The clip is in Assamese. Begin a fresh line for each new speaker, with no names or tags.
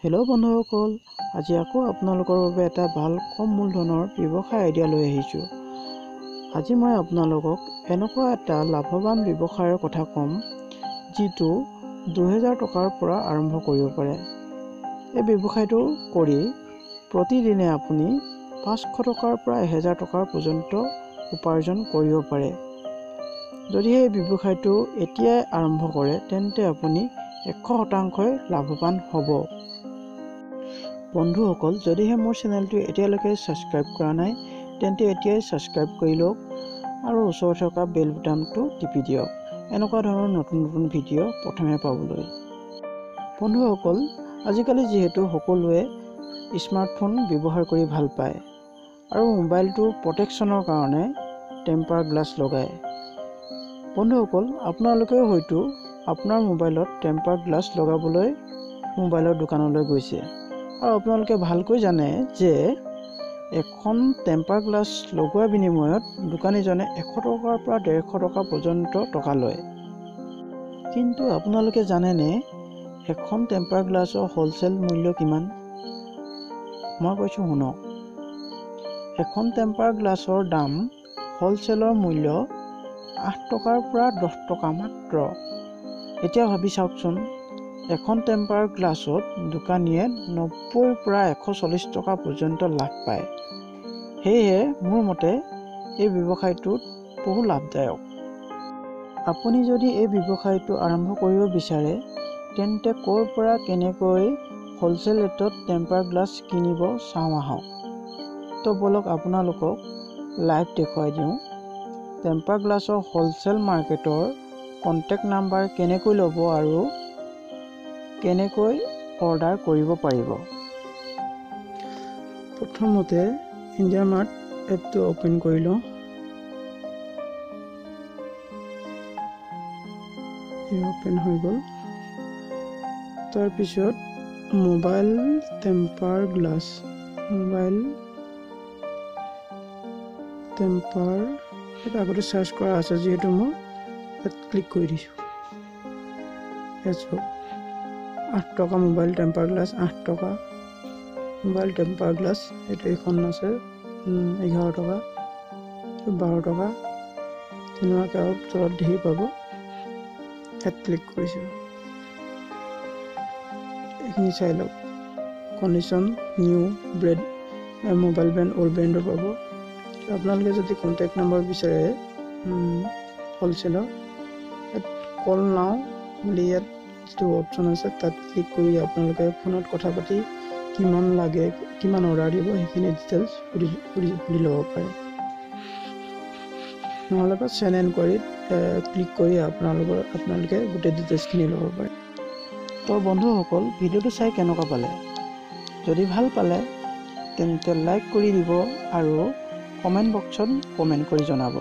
হেল্ল' বন্ধুসকল, আজি আকৌ আপোনালোকৰ বাবে এটা ভাল কম মূলধনৰ ব্যৱসায় আইডিয়া লৈ আহিছোঁ। আজি মই আপোনালোকক এনেকুৱা এটা লাভৱান ব্যৱসায়ৰ কথা ক'ম, যিটো 2000 টকাৰ পৰা আৰম্ভ কৰিব পাৰে। এই ব্যৱসায়টো কৰি প্ৰতিদিনে আপুনি 500 টকাৰ পৰা 1000 টকাৰ পৰ্যন্ত উপাৰ্জন কৰিব পাৰে। যদি এই ব্যৱসায়টো এতিয়াই আৰম্ভ কৰে, তেন্তে আপুনি 100% লাভৱান হ'ব। বন্ধুসকল, যদিহে মোৰ চেনেলটো এতিয়ালৈকে ছাবস্ক্ৰাইব কৰা নাই, তেন্তে এতিয়াই ছাবস্ক্ৰাইব কৰি লওক আৰু ওচৰত থকা বেল বুটামটো টিপি দিয়ক, এনেকুৱা ধৰণৰ নতুন নতুন ভিডিঅ' প্ৰথমে পাবলৈ। বন্ধুসকল, আজিকালি যিহেতু সকলোৱে স্মাৰ্টফোন ব্যৱহাৰ কৰি ভাল পায় আৰু মোবাইলটো প্ৰটেকশ্যনৰ কাৰণে টেম্পাৰ গ্লাছ লগায়। বন্ধুসকল, আপোনালোকেও হয়তো আপোনাৰ মোবাইলত টেম্পাৰ গ্লাছ লগাবলৈ মোবাইলৰ দোকানলৈ গৈছে আৰু আপোনালোকে ভালকৈ জানে যে এখন টেম্পাৰ গ্লাছ লগোৱাৰ বিনিময়ত দোকানীজনে 100 টকাৰ পৰা 150 টকা পৰ্যন্ত টকা লয়। কিন্তু আপোনালোকে জানেনে এখন টেম্পাৰ গ্লাছৰ হ'লচেল মূল্য কিমান? মই কৈছোঁ শুনক। এখন টেম্পাৰ গ্লাছৰ দাম হ'লচেলৰ মূল্য 8 টকাৰ পৰা 10 টকা মাত্ৰ। এতিয়া ভাবি চাওকচোন, এখন টেম্পাৰ গ্লাছত দোকানীয়ে 90 পৰা 140 টকা পৰ্যন্ত লাভ পায়। সেয়েহে মোৰ মতে এই ব্যৱসায়টোত বহু লাভদায়ক। আপুনি যদি এই ব্যৱসায়টো আৰম্ভ কৰিব বিচাৰে, তেন্তে ক'ৰ পৰা কেনেকৈ হ'লচেল ৰেটত টেম্পাৰ গ্লাছ কিনিব চাওঁ আহক। তো বলক আপোনালোকক লাইভ দেখুৱাই দিওঁ টেম্পাৰ গ্লাছৰ হ'লচেল মাৰ্কেটৰ কণ্টেক্ট নাম্বাৰ কেনেকৈ ল'ব আৰু কেনেকৈ অৰ্ডাৰ কৰিব পাৰিব। প্ৰথমতে ইণ্ডিয়া মাৰ্ট এপটো অ'পেন কৰি লওঁ। অ'পেন হৈ গ'ল। তাৰপিছত মোবাইল টেম্পাৰ গ্লাছ, আগতে চাৰ্চ কৰা আছে, যিহেতু মই ইয়াত ক্লিক কৰি দিছোঁ। 8 টকা মোবাইল টেম্পাৰ গ্লাছ, 8 টকা মোবাইল টেম্পাৰ গ্লাছ। এইখন আছে 11 টকা, 12 টকা, তেনেকুৱাকৈ আৰু তলত ধেৰ পাব। ইয়াত ক্লিক কৰিছোঁ। এইখিনি চাই লওক। Condition new brand, mobile brand, old ব্ৰেণ্ডৰ পাব। আপোনালোকে যদি কণ্টেক্ট নম্বৰ বিচাৰে হ'লচেলৰ, ইয়াত কল নাও বুলি ইয়াত যিটো অপশ্যন আছে তাত ক্লিক কৰি আপোনালোকে ফোনত কথা পাতি কিমান লাগে, কিমান অৰ্ডাৰ দিব, সেইখিনি ডিটেইলছ সুধি ল'ব পাৰে। নহ'লে বা চেণ্ড এনকুৱাৰীত ক্লিক কৰি আপোনালোকে গোটেই ডিটেইলছখিনি ল'ব পাৰে। তো বন্ধুসকল, ভিডিঅ'টো চাই কেনেকুৱা পালে? যদি ভাল পালে তেন্তে লাইক কৰি দিব আৰু কমেণ্ট বক্সত কমেণ্ট কৰি জনাব।